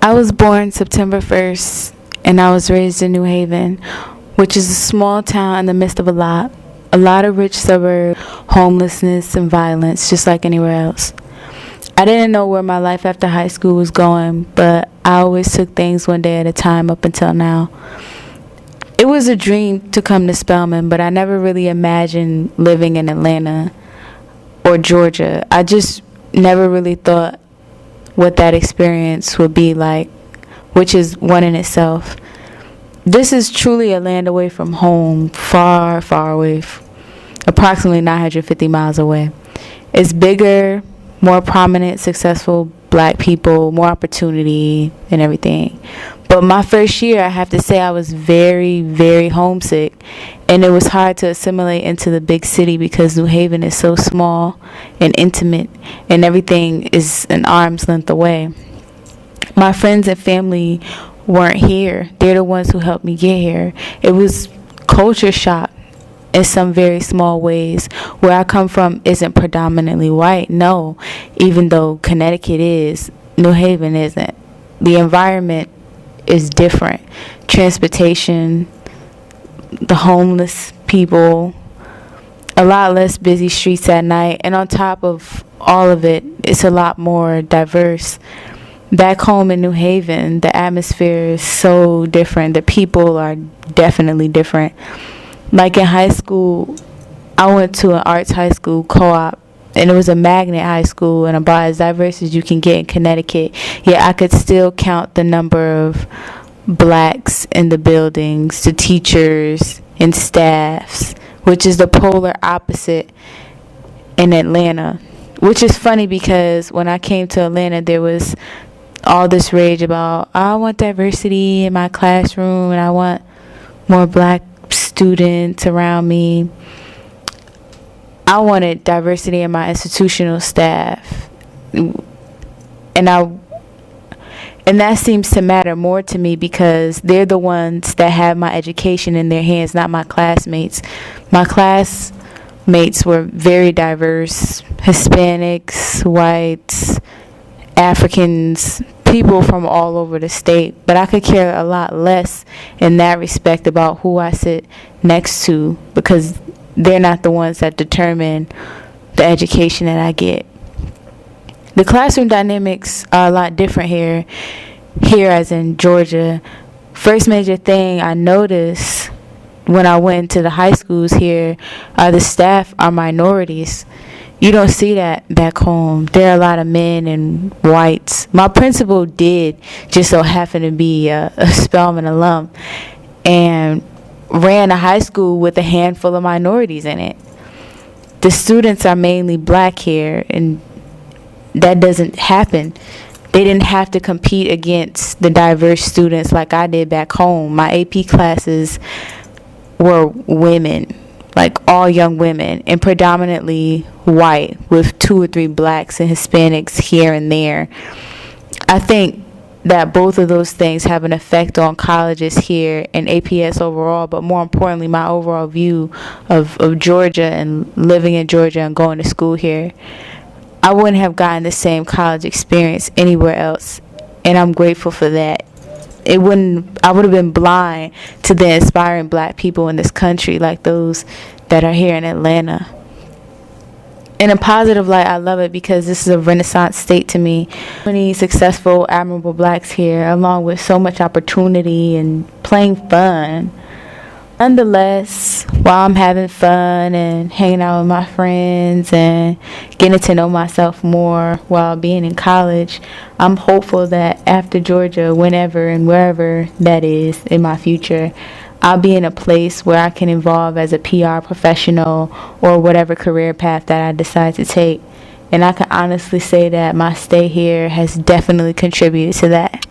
I was born September 1st, and I was raised in New Haven, which is a small town in the midst of a lot of rich suburbs, homelessness, and violence, just like anywhere else. I didn't know where my life after high school was going, but I always took things one day at a time up until now. It was a dream to come to Spelman, but I never really imagined living in Atlanta or Georgia. I just never really thought what that experience would be like, which is one in itself. This is truly a land away from home, far, far away, approximately 950 miles away. It's bigger, more prominent, successful black people, more opportunity and everything. But my first year, I have to say, I was very, very homesick, and it was hard to assimilate into the big city because New Haven is so small and intimate, and everything is an arm's length away. My friends and family weren't here. They're the ones who helped me get here. It was culture shock in some very small ways. Where I come from isn't predominantly white, no, even though Connecticut is, New Haven isn't. The environment is different. Transportation, the homeless people, a lot less busy streets at night, and on top of all of it, it's a lot more diverse. Back home in New Haven, the atmosphere is so different. The people are definitely different. Like in high school, I went to an arts high school co-op, and it was a magnet high school and about as diverse as you can get in Connecticut. Yet I could still count the number of blacks in the buildings, the teachers and staffs, which is the polar opposite in Atlanta. Which is funny because when I came to Atlanta, there was all this rage about, I want diversity in my classroom and I want more black students around me. I wanted diversity in my institutional staff, and that seems to matter more to me because they're the ones that have my education in their hands, not my classmates. My classmates were very diverse: Hispanics, whites, Africans, people from all over the state. But I could care a lot less in that respect about who I sit next to because they're not the ones that determine the education that I get. The classroom dynamics are a lot different here as in Georgia. First major thing I noticed when I went to the high schools here, the staff are minorities. You don't see that back home. There are a lot of men and whites. My principal did just so happen to be a Spelman alum and ran a high school with a handful of minorities in it. The students are mainly black here, and that doesn't happen. They didn't have to compete against the diverse students like I did back home. My AP classes were women, like all young women, and predominantly white with 2 or 3 blacks and Hispanics here and there. I think that both of those things have an effect on colleges here and APS overall, but more importantly, my overall view of Georgia and living in Georgia and going to school here. I wouldn't have gotten the same college experience anywhere else, and I'm grateful for that. I would have been blind to the inspiring black people in this country like those that are here in Atlanta. In a positive light, I love it because this is a renaissance state to me. Many successful, admirable blacks here, along with so much opportunity and playing fun. Nonetheless, while I'm having fun and hanging out with my friends and getting to know myself more while being in college, I'm hopeful that after Georgia, whenever and wherever that is in my future, I'll be in a place where I can evolve as a PR professional or whatever career path that I decide to take. And I can honestly say that my stay here has definitely contributed to that.